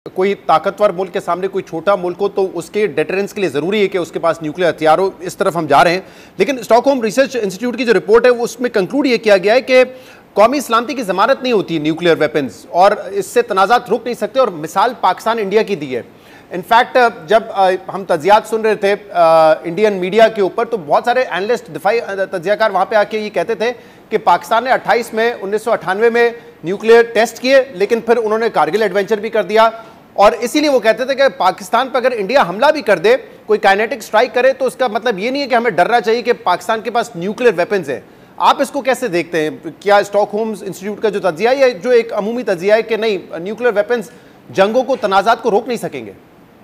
کوئی طاقتور ملک کے سامنے کوئی چھوٹا ملک ہو تو اس کے ڈیٹرنس کے لیے ضروری ہے کہ اس کے پاس نیوکلیر ہتھیار ہو. اس طرف ہم جا رہے ہیں. لیکن اسٹاک ہوم ریسرچ انسٹیٹیوٹ کی جو رپورٹ ہے اس میں کنکلوڈ یہ کیا گیا ہے کہ قومی سلامتی کی ضمانت نہیں ہوتی نیوکلیر ویپنز اور اس سے تنازعات رک نہیں سکتے. اور مثال پاکستان انڈیا کی دی ہے. انفیکٹ جب ہم تجزیات سن رہے تھے انڈین میڈیا کے اوپر تو بہت سارے اینالسٹ دفاعی تجزیہ کار وہاں پہ آ کے یہ کہتے تھے کہ پاکستان نے 28 میں 1998 میں نیوکلیر ٹیسٹ کیے لیکن پھر انہوں نے کارگل ایڈونچر بھی کر دیا. اور اسی لیے وہ کہتے تھے کہ پاکستان پر اگر انڈیا حملہ بھی کر دے کوئی کائنیٹک سٹرائک کرے تو اس کا مطلب یہ نہیں ہے کہ ہمیں ڈرنا چاہیے کہ پاکستان کے پاس نیوکلیر ویپنز ہیں. آپ اس کو کیسے دیکھتے ہیں؟ کیا اسٹاک ہومز انسٹیٹیوٹ کا جو تجزیہ ہے یا جو ایک عمومی تجزیہ ہے کہ نہیں نیوکلیر ویپنز جنگوں کو تنازعات کو روک نہیں سکیں گے؟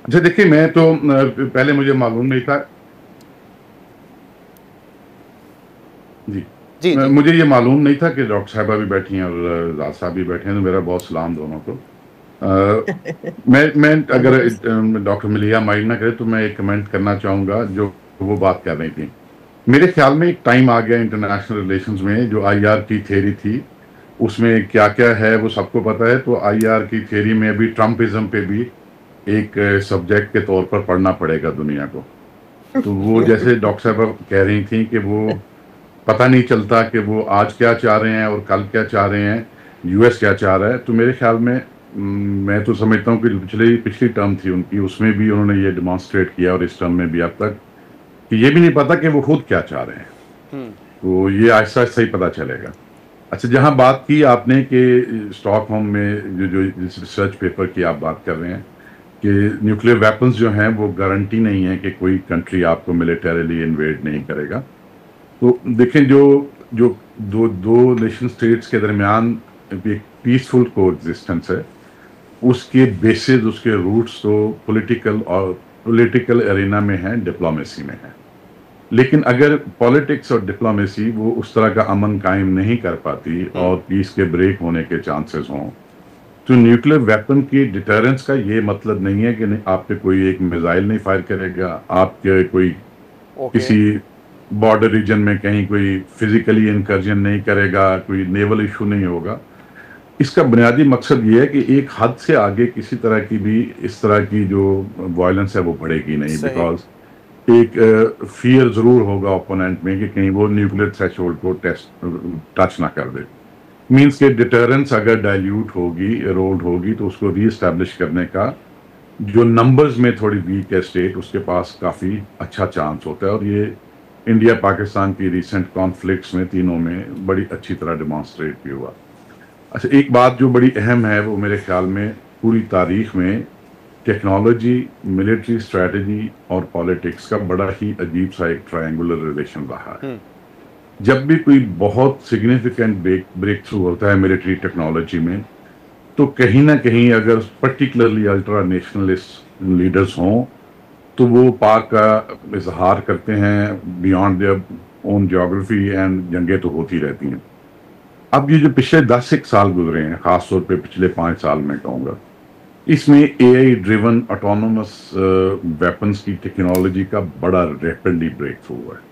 اچھا دیکھیے میں تو پہلے مجھے معلوم نہیں تھا جی مجھے یہ معلوم نہیں تھا کہ ڈاکٹر صاحبہ بھی بیٹھی ہیں اور راز صاحب بھی بیٹھے ہیں. تو میرا بہت سلام دونوں کو. میں اگر ڈاکٹر ملیحہ مائنڈ نہ کرے تو میں ایک کمنٹ کرنا چاہوں گا جو وہ بات کر رہی تھی. میرے خیال میں ایک ٹائم آ گیا انٹرنیشنل ریلیشنز میں جو آئی آر کی تھیوری تھی اس میں کیا کیا ہے وہ سب کو پتہ ہے. تو آئی آر کی تھیوری میں ابھی ٹرمپزم پہ بھی ایک سبجیکٹ کے طور پر پڑھنا پڑے گا دنیا کو. تو وہ جیسے ڈاکٹر صاحبہ کہہ رہی تھیں کہ وہ پتہ نہیں چلتا کہ وہ آج کیا چاہ رہے ہیں اور کل کیا چاہ رہے ہیں, یو ایس کیا چاہ رہا ہے. تو میرے خیال میں تو سمجھتا ہوں کہ پچھلی ٹرم تھی ان کی اس میں بھی انہوں نے یہ ڈیمانسٹریٹ کیا اور اس ٹرم میں بھی اب تک کہ یہ بھی نہیں پتا کہ وہ خود کیا چاہ رہے ہیں. تو یہ آہستہ آہستہ ہی پتہ چلے گا. اچھا جہاں بات کی آپ نے کہ اسٹاک ہوم میں جو ریسرچ پیپر کی آپ بات کر رہے ہیں کہ نیوکلیر ویپنز جو ہیں وہ گارنٹی نہیں ہے کہ کوئی کنٹری آپ کو ملیٹریلی انویڈ نہیں کرے گا. تو دیکھیں جو دو نیشن اسٹیٹس کے درمیان ایک پیسفل کو ایگزسٹنس ہے اس کے بیسز اس کے روٹس تو پولیٹیکل ارینا میں ہیں, ڈپلومیسی میں ہیں. لیکن اگر پالیٹکس اور ڈپلومیسی وہ اس طرح کا امن قائم نہیں کر پاتی اور پیس کے بریک ہونے کے چانسز ہوں تو نیوکلیر ویپن کی ڈیٹرنس کا یہ مطلب نہیں ہے کہ آپ پہ کوئی ایک میزائل نہیں فائر کرے گا, آپ کے کوئی کسی بارڈر ریجن میں کہیں کوئی فزیکلی انکرجن نہیں کرے گا, کوئی نیول ایشو نہیں ہوگا. اس کا بنیادی مقصد یہ ہے کہ ایک حد سے آگے کسی طرح کی بھی اس طرح کی جو وائلنس ہے وہ بڑھے گی نہیں. بیکاز ایک فیئر ضرور ہوگا اوپوننٹ میں کہ کہیں وہ نیوکلیر تھریش ہولڈ کو ٹچ نہ کر دے. مینس کہ ڈیٹرنس اگر ڈائلیوٹ ہوگی ایرولڈ ہوگی تو اس کو ری اسٹیبلش کرنے کا جو نمبرز میں تھوڑی ویک ہے اسٹیٹ اس کے پاس کافی اچھا چانس ہوتا ہے. اور یہ انڈیا پاکستان کی ریسنٹ کانفلکٹس میں تینوں میں بڑی اچھی طرح ڈیمانسٹریٹ بھی ہوا. اچھا ایک بات جو بڑی اہم ہے وہ میرے خیال میں پوری تاریخ میں ٹیکنالوجی, ملٹری اسٹریٹجی اور پالیٹکس کا بڑا ہی عجیب سا ایک ٹرائنگولر ریلیشن رہا ہے. جب بھی کوئی بہت سگنیفیکنٹ بریک تھرو ہوتا ہے ملٹری ٹیکنالوجی میں تو کہیں نہ کہیں اگر پرٹیکولرلی الٹرا نیشنلسٹ لیڈرز ہوں تو وہ پاک کا اظہار کرتے ہیں beyond their own geography and جنگیں تو ہوتی رہتی ہیں. اب یہ جو پچھلے 10 سال گزرے ہیں خاص طور پہ پچھلے 5 سال میں کہوں گا اس میں اے آئی ڈریون آٹونومس ویپنز کی ٹیکنالوجی کا بڑا ریپڈلی بریک تھرو ہوا ہے.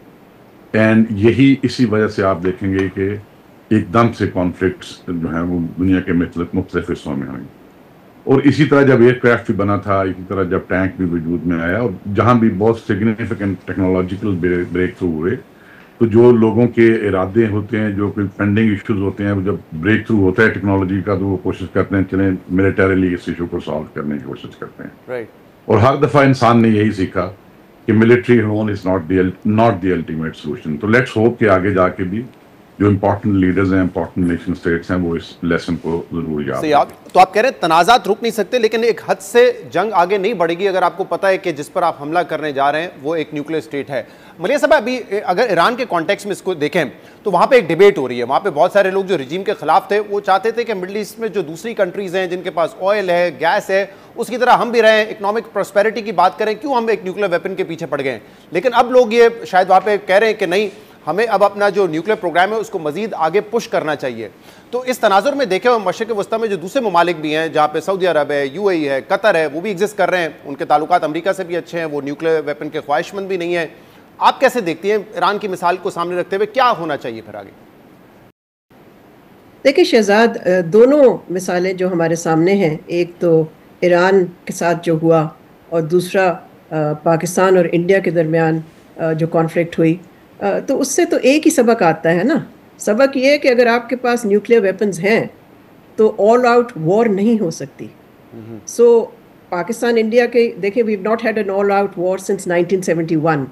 اینڈ یہی اسی وجہ سے آپ دیکھیں گے کہ ایک دم سے کانفلکٹس جو ہیں وہ دنیا کے مختلف حصوں میں ہوئیں. اور اسی طرح جب ایئر کرافٹ بھی بنا تھا, اسی طرح جب ٹینک بھی وجود میں آیا اور جہاں بھی بہت سگنیفیکنٹ ٹیکنالوجیکل بریک تھرو ہوئے تو جو لوگوں کے ارادے ہوتے ہیں, جو کوئی پینڈنگ ایشوز ہوتے ہیں, وہ جب بریک تھرو ہوتا ہے ٹیکنالوجی کا تو وہ کوشش کرتے ہیں چلیں ملیٹریلی اس ایشو کو سالو کرنے کی کوشش کرتے ہیں. اور ہر دفعہ انسان نے یہی سیکھا کہ military alone is not the ultimate solution. تو لیٹس ہوپ کہ آگے جا کے بھی جو امپورٹنٹ لیڈرز ہیں, امپورٹنٹ نیشن اسٹیٹس ہیں وہ اس لیسن کو ضرور یاد رکھیں. تو آپ کہہ رہے ہیں تنازعات رک نہیں سکتے لیکن ایک حد سے جنگ آگے نہیں بڑھے گی اگر آپ کو پتہ ہے کہ جس پر آپ حملہ کرنے جا رہے ہیں وہ ایک نیوکلیر اسٹیٹ ہے. ملیحہ صاحب ابھی اگر ایران کے کانٹیکس میں اس کو دیکھیں تو وہاں پہ ایک ڈیبیٹ ہو رہی ہے. وہاں پہ بہت سارے لوگ جو رجیم کے خلاف تھے وہ چاہتے تھے کہ مڈل ایسٹ میں جو دوسری کنٹریز ہیں جن کے پاس آئل ہے, گیس ہے, اس کی طرح ہم بھی رہیں, اکنامک پراسپیرٹی کی بات کریں, کیوں ہم ایک نیوکلیر ویپن کے پیچھے پڑ گئے ہیں. لیکن اب لوگ یہ شاید وہاں پہ کہہ رہے ہیں کہ نہیں, ہمیں اب اپنا جو نیوکلیر پروگرام ہے اس کو مزید آگے پش کرنا چاہیے. تو اس تناظر میں دیکھیں مشرق وسطیٰ میں جو دوسرے ممالک بھی ہیں جہاں پہ سعودی عرب ہے, یو اے ای ہے, قطر ہے, وہ بھی ایگزسٹ کر رہے ہیں, ان کے تعلقات امریکہ سے بھی اچھے ہیں, وہ نیوکلیر ویپن کے خواہش مند بھی نہیں ہیں. آپ کیسے دیکھتی ہیں ایران کی مثال کو سامنے رکھتے ہوئے کیا ہونا چاہیے پھر آگے؟ دیکھیں شہزاد, دونوں مثالیں جو ہمارے سامنے ہیں, ایک تو ایران کے ساتھ جو ہوا اور دوسرا پاکستان اور انڈیا کے درمیان جو کانفلکٹ ہوئی، تو اس سے تو ایک ہی سبق آتا ہے نا. سبق یہ ہے کہ اگر آپ کے پاس نیوکلیئر ویپنز ہیں تو آل آؤٹ وار نہیں ہو سکتی. سو پاکستان انڈیا کے دیکھیں، we have not had an all out war since 1971.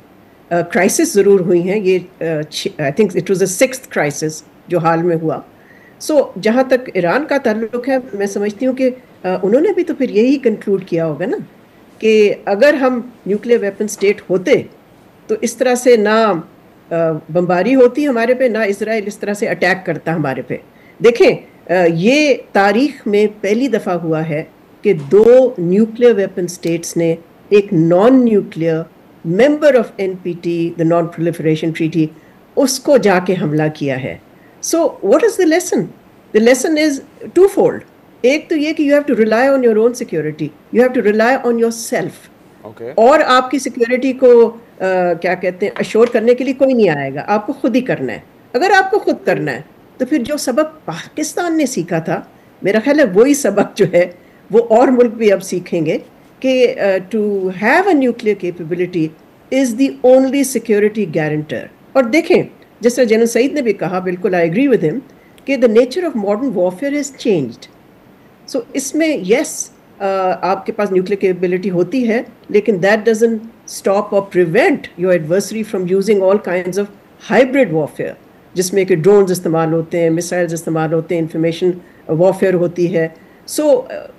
Crisis ضرور ہوئی ہیں، یہ I think it was a 6th crisis جو حال میں ہوا. سو جہاں تک ایران کا تعلق ہے، میں سمجھتی ہوں کہ انہوں نے بھی تو پھر یہی کنکلوڈ کیا ہوگا نا کہ اگر ہم نیوکلیئر ویپن اسٹیٹ ہوتے تو اس طرح سے نہ بمباری ہوتی ہمارے پہ، نہ اسرائیل اس طرح سے اٹیک کرتا ہمارے پہ. دیکھیں یہ تاریخ میں پہلی دفعہ ہوا ہے کہ 2 نیوکلیئر ویپن اسٹیٹس نے ایک non nuclear member of NPT the non proliferation treaty اس کو جا کے حملہ کیا ہے. So what is the lesson? The lesson is twofold. ایک تو یہ کہ you have to rely on your own security. You have to rely on yourself. اور آپ کی سیکیورٹی کو کیا کہتے ہیں اشور کرنے کے لیے کوئی نہیں آئے گا، آپ کو خود ہی کرنا ہے. اگر آپ کو خود کرنا ہے تو پھر جو سبق پاکستان نے سیکھا تھا، میرا خیال ہے وہی سبق جو ہے وہ اور ملک بھی اب سیکھیں گے کہ to have a nuclear capability is the only security guarantor. اور دیکھیں جس طرح جنرل سعید نے بھی کہا، بالکل آئی ایگری ود ہم، کہ the nature of modern warfare is changed. So اس میں یس آپ کے پاس نیوکلیئر کیپیبلٹی ہوتی ہے، لیکن دیٹ ڈزنٹ اسٹاپ اور prevent your adversary from using all kinds of hybrid warfare, جس میں کہ ڈرونز استعمال ہوتے ہیں، میسائلز استعمال ہوتے ہیں، انفارمیشن وارفیئر ہوتی ہے. سو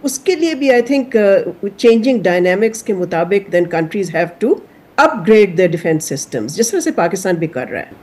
اس کے لیے بھی آئی تھنک چینجنگ ڈائنامکس کے مطابق then countries have to upgrade their defence systems, جس طرح سے پاکستان بھی کر رہا ہے.